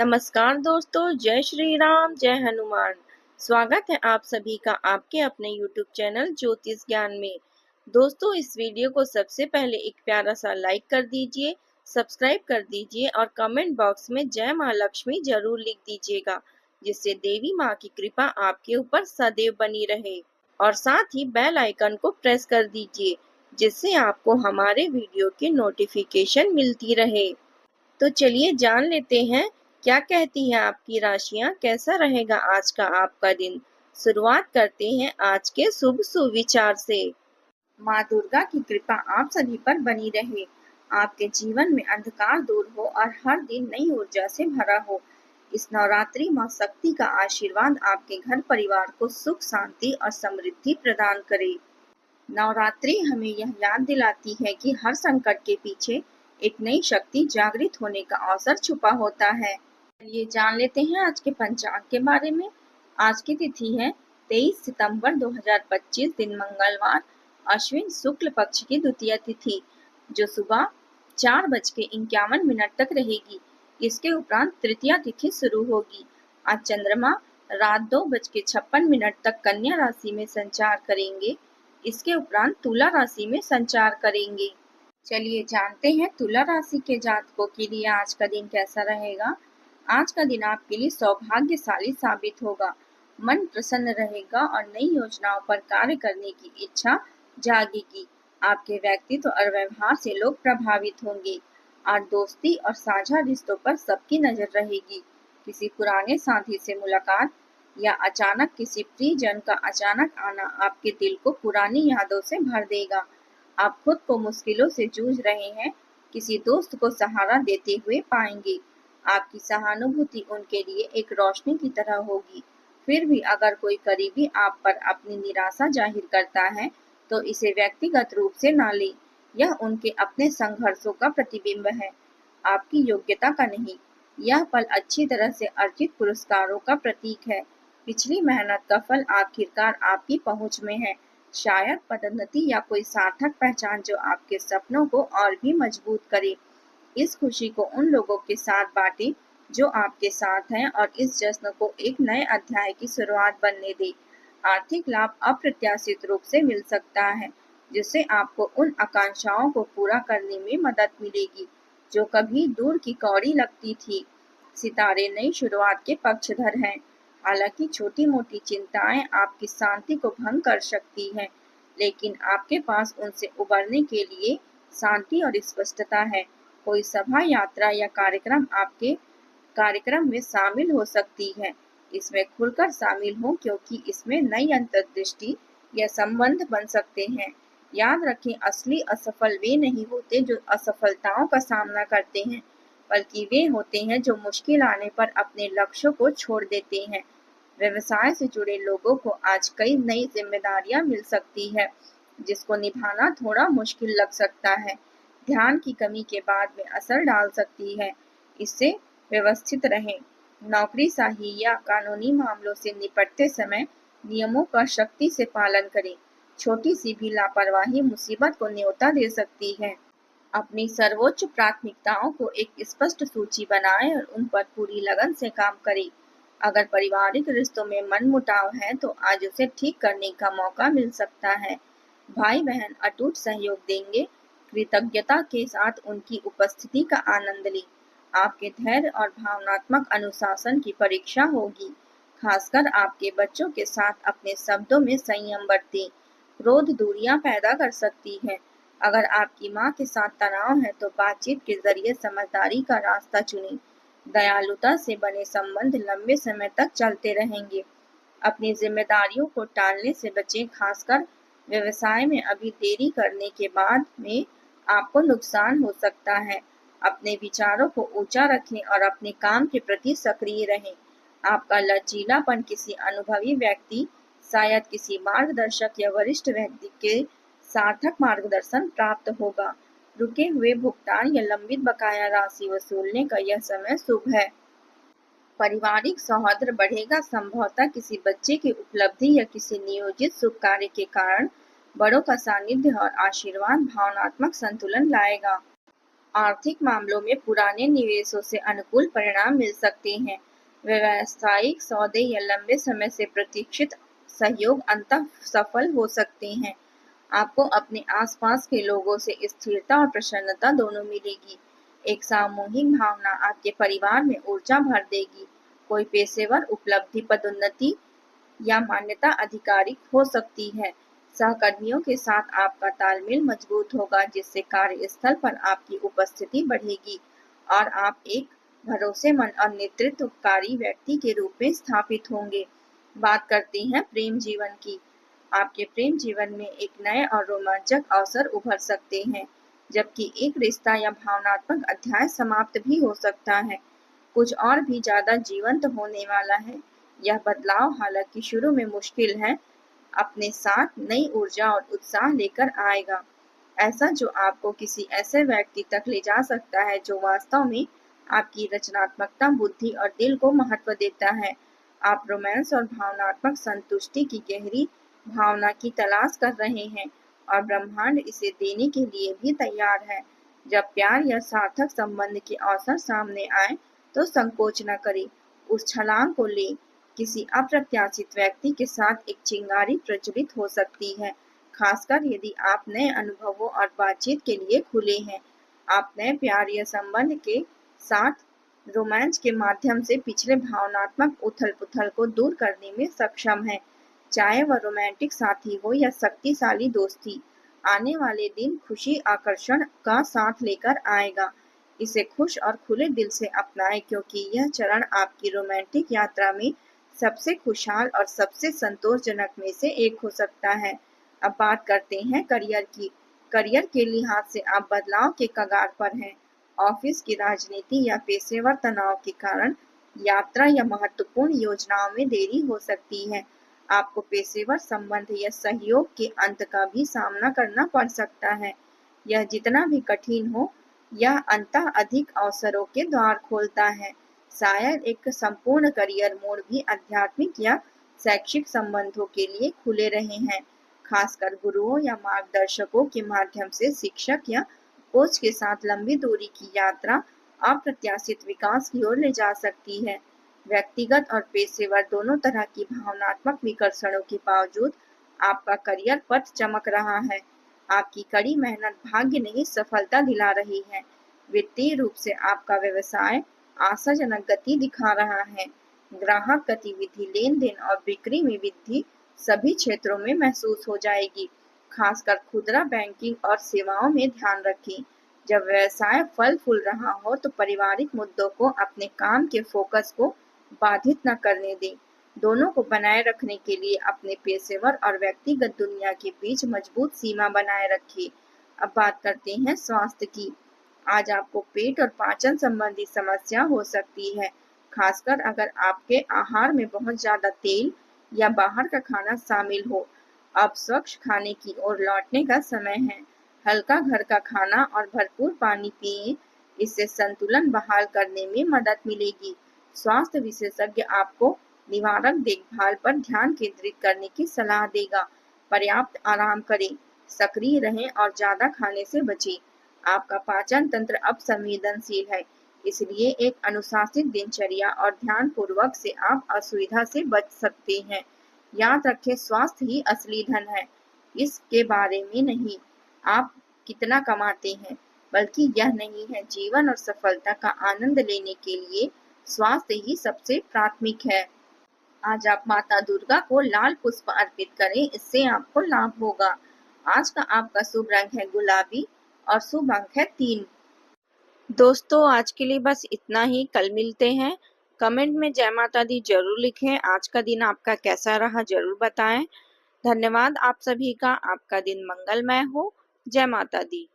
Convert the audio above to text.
नमस्कार दोस्तों, जय श्री राम, जय हनुमान। स्वागत है आप सभी का आपके अपने YouTube चैनल ज्योतिष ज्ञान में। दोस्तों, इस वीडियो को सबसे पहले एक प्यारा सा लाइक कर दीजिए, सब्सक्राइब कर दीजिए और कमेंट बॉक्स में जय माँ लक्ष्मी जरूर लिख दीजिएगा, जिससे देवी माँ की कृपा आपके ऊपर सदैव बनी रहे। और साथ ही बेल आइकन को प्रेस कर दीजिए, जिससे आपको हमारे वीडियो की नोटिफिकेशन मिलती रहे। तो चलिए जान लेते हैं क्या कहती हैं आपकी राशियां, कैसा रहेगा आज का आपका दिन। शुरुआत करते हैं आज के शुभ सुविचार से। माँ दुर्गा की कृपा आप सभी पर बनी रहे, आपके जीवन में अंधकार दूर हो और हर दिन नई ऊर्जा से भरा हो। इस नवरात्रि माँ शक्ति का आशीर्वाद आपके घर परिवार को सुख, शांति और समृद्धि प्रदान करे। नवरात्रि हमें यह याद दिलाती है कि हर संकट के पीछे एक नई शक्ति जागृत होने का अवसर छुपा होता है। चलिए जान लेते हैं आज के पंचांग के बारे में। आज की तिथि है 23 सितंबर 2025, दिन मंगलवार, अश्विन शुक्ल पक्ष की द्वितीय तिथि, जो सुबह 4:51 तक रहेगी। इसके उपरांत तृतीया तिथि शुरू होगी। आज चंद्रमा रात 2:56 तक कन्या राशि में संचार करेंगे। इसके उपरांत तुला राशि में संचार करेंगे। चलिए जानते हैं तुला राशि के जातकों के लिए आज का दिन कैसा रहेगा। आज का दिन आपके लिए सौभाग्यशाली साबित होगा। मन प्रसन्न रहेगा और नई योजनाओं पर कार्य करने की इच्छा जागेगी। आपके व्यक्तित्व और व्यवहार से लोग प्रभावित होंगे। आज दोस्ती और साझा रिश्तों पर सबकी नजर रहेगी। किसी पुराने साथी से मुलाकात या अचानक किसी प्रियजन का अचानक आना आपके दिल को पुरानी यादों से भर देगा। आप खुद को मुश्किलों से जूझ रहे हैं, किसी दोस्त को सहारा देते हुए पाएंगे। आपकी सहानुभूति उनके लिए एक रोशनी की तरह होगी। फिर भी अगर कोई करीबी आप पर अपनी निराशा जाहिर करता है, तो इसे व्यक्तिगत रूप से ना लें। यह उनके अपने संघर्षों का प्रतिबिंब है, आपकी योग्यता का नहीं। यह पल अच्छी तरह से अर्जित पुरस्कारों का प्रतीक है। पिछली मेहनत का फल आखिरकार आपकी पहुंच में है। शायद पदोन्नति या कोई सार्थक पहचान जो आपके सपनों को और भी मजबूत करे। इस खुशी को उन लोगों के साथ बांटें जो आपके साथ हैं और इस जश्न को एक नए अध्याय की शुरुआत बनने दें। आर्थिक लाभ अप्रत्याशित रूप से मिल सकता है, जिससे आपको उन आकांक्षाओं को पूरा करने में मदद मिलेगी जो कभी दूर की कौड़ी लगती थी। सितारे नई शुरुआत के पक्षधर हैं। हालांकि छोटी मोटी चिंताएं आपकी शांति को भंग कर सकती हैं, लेकिन आपके पास उनसे उबरने के लिए शांति और स्पष्टता है। कोई सभा, यात्रा या कार्यक्रम आपके कार्यक्रम में शामिल हो सकती है। इसमें खुलकर शामिल हो, क्योंकि इसमें नई अंतर्दृष्टि या संबंध बन सकते हैं। याद रखें, असली असफल वे नहीं होते जो असफलताओं का सामना करते हैं, बल्कि वे होते हैं जो मुश्किल आने पर अपने लक्ष्यों को छोड़ देते हैं। व्यवसाय से जुड़े लोगों को आज कई नई जिम्मेदारियां मिल सकती है, जिसको निभाना थोड़ा मुश्किल लग सकता है। ध्यान की कमी के बाद में असर डाल सकती है, इससे व्यवस्थित रहें। नौकरीशाही या कानूनी मामलों से निपटते समय नियमों का सख्ती से पालन करें। छोटी सी भी लापरवाही मुसीबत को न्योता दे सकती है। अपनी सर्वोच्च प्राथमिकताओं को एक स्पष्ट सूची बनाएं और उन पर पूरी लगन से काम करें। अगर पारिवारिक रिश्तों में मनमुटाव है, तो आज उसे ठीक करने का मौका मिल सकता है। भाई बहन अटूट सहयोग देंगे। कृतज्ञता के साथ उनकी उपस्थिति का आनंद लें। आपके धैर्य और भावनात्मक अनुशासन की परीक्षा होगी। खासकर आपके बच्चों के साथ अपने शब्दों में संयम बरतें। क्रोध दूरियां पैदा कर सकती है। अगर आपकी माँ के साथ तनाव है, तो बातचीत के जरिए समझदारी का रास्ता चुनें। दयालुता से बने संबंध लंबे समय तक चलते रहेंगे। अपनी जिम्मेदारियों को टालने से बचें, खासकर व्यवसाय में अभी देरी करने के बाद में आपको नुकसान हो सकता है। अपने विचारों को ऊंचा रखें और अपने काम के प्रति सक्रिय रहें। आपका लचीलापन किसी अनुभवी व्यक्ति, शायद किसी मार्गदर्शक या वरिष्ठ व्यक्ति के सार्थक मार्गदर्शन प्राप्त होगा। रुके हुए भुगतान या लंबित बकाया राशि वसूलने का यह समय शुभ है। पारिवारिक सौहार्द बढ़ेगा। संभवतः किसी बच्चे की उपलब्धि या किसी नियोजित शुभ कार्य के कारण बड़ों का सानिध्य और आशीर्वाद भावनात्मक संतुलन लाएगा। आर्थिक मामलों में पुराने निवेशों से अनुकूल परिणाम मिल सकते हैं। व्यावसायिक सौदे या लंबे समय से प्रतीक्षित सहयोग अंततः सफल हो सकते हैं। आपको अपने आसपास के लोगों से स्थिरता और प्रसन्नता दोनों मिलेगी। एक सामूहिक भावना आपके परिवार में ऊर्जा भर देगी। कोई पेशेवर उपलब्धि, पदोन्नति या मान्यता आधिकारिक हो सकती है। सहकर्मियों के साथ आपका तालमेल मजबूत होगा, जिससे कार्यस्थल पर आपकी उपस्थिति बढ़ेगी और आप एक भरोसेमंद और नेतृत्वकारी व्यक्ति के रूप में स्थापित होंगे। बात करते हैं प्रेम जीवन की। आपके प्रेम जीवन में एक नए और रोमांचक अवसर उभर सकते हैं, जबकि एक रिश्ता या भावनात्मक अध्याय समाप्त भी हो सकता है। कुछ और भी ज्यादा जीवंत होने वाला है। यह बदलाव, हालांकि शुरू में मुश्किल है, अपने साथ नई ऊर्जा और उत्साह लेकर आएगा, ऐसा जो आपको किसी ऐसे व्यक्ति तक ले जा सकता है जो वास्तव में आपकी रचनात्मकता, बुद्धि और दिल को महत्व देता है। आप रोमांस और भावनात्मक संतुष्टि की गहरी भावना की तलाश कर रहे हैं और ब्रह्मांड इसे देने के लिए भी तैयार है। जब प्यार या सार्थक संबंध के अवसर सामने आए तो संकोच न करें, उस छलांग को लें। किसी अप्रत्याशित व्यक्ति के साथ एक चिंगारी प्रज्वलित हो सकती है, खासकर यदि आप नए अनुभवों और बातचीत के लिए खुले हैं। आप नए प्यार या संबंध के साथ रोमांस के माध्यम से पिछले भावनात्मक उथल-पुथल को दूर करने में सक्षम हैं। चाहे वह रोमांटिक साथी हो या शक्तिशाली दोस्ती, आने वाले दिन खुशी आकर्षण का साथ लेकर आएगा। इसे खुश और खुले दिल से अपनाएं, क्योंकि यह चरण आपकी रोमांटिक यात्रा में सबसे खुशहाल और सबसे संतोषजनक में से एक हो सकता है। अब बात करते हैं करियर की। करियर के लिहाज से आप बदलाव के कगार पर हैं। ऑफिस की राजनीति या पेशेवर तनाव के कारण यात्रा या महत्वपूर्ण योजनाओं में देरी हो सकती है। आपको पेशेवर संबंध या सहयोग के अंत का भी सामना करना पड़ सकता है। यह जितना भी कठिन हो, यह अंततः अधिक अवसरों के द्वार खोलता है। शायद एक संपूर्ण करियर मोड़ भी आध्यात्मिक या शैक्षिक संबंधों के लिए खुले रहे हैं, खासकर गुरुओं या मार्गदर्शकों के माध्यम से। शिक्षक या कोच के साथ लंबी दूरी की यात्रा अप्रत्याशित विकास की ओर ले जा सकती है। व्यक्तिगत और पेशेवर दोनों तरह की भावनात्मक विकर्षणों के बावजूद आपका करियर पथ चमक रहा है। आपकी कड़ी मेहनत भाग्य नहीं, सफलता दिला रही है। वित्तीय रूप से आपका व्यवसाय आशाजनक गति दिखा रहा है। ग्राहक गतिविधि, लेन देन और बिक्री में वृद्धि सभी क्षेत्रों में महसूस हो जाएगी। खासकर खुदरा बैंकिंग और सेवाओं में ध्यान रखें। जब व्यवसाय फल फूल रहा हो तो पारिवारिक मुद्दों को अपने काम के फोकस को बाधित न करने दें। दोनों को बनाए रखने के लिए अपने पेशेवर और व्यक्तिगत दुनिया के बीच मजबूत सीमा बनाए रखें। अब बात करते हैं स्वास्थ्य की। आज आपको पेट और पाचन संबंधी समस्या हो सकती है, खासकर अगर आपके आहार में बहुत ज्यादा तेल या बाहर का खाना शामिल हो। अब स्वच्छ खाने की ओर लौटने का समय है। हल्का घर का खाना और भरपूर पानी पिएं, इससे संतुलन बहाल करने में मदद मिलेगी। स्वास्थ्य विशेषज्ञ आपको निवारक देखभाल पर ध्यान केंद्रित करने की सलाह देगा। पर्याप्त आराम करें, सक्रिय रहें और ज्यादा खाने से बचें। आपका पाचन तंत्र अब संवेदनशील है, इसलिए एक अनुशासित दिनचर्या और ध्यान पूर्वक से आप असुविधा से बच सकते हैं। याद रखें, स्वास्थ्य ही असली धन है, इसके बारे में नहीं आप कितना कमाते हैं, बल्कि यह नहीं है। जीवन और सफलता का आनंद लेने के लिए स्वास्थ्य ही सबसे प्राथमिक है। आज आप माता दुर्गा को लाल पुष्प अर्पित करें, इससे आपको लाभ होगा। आज का आपका शुभ रंग है गुलाबी और शुभ अंक है 3। दोस्तों, आज के लिए बस इतना ही। कल मिलते हैं। कमेंट में जय माता दी जरूर लिखें। आज का दिन आपका कैसा रहा जरूर बताएं। धन्यवाद आप सभी का। आपका दिन मंगलमय हो। जय माता दी।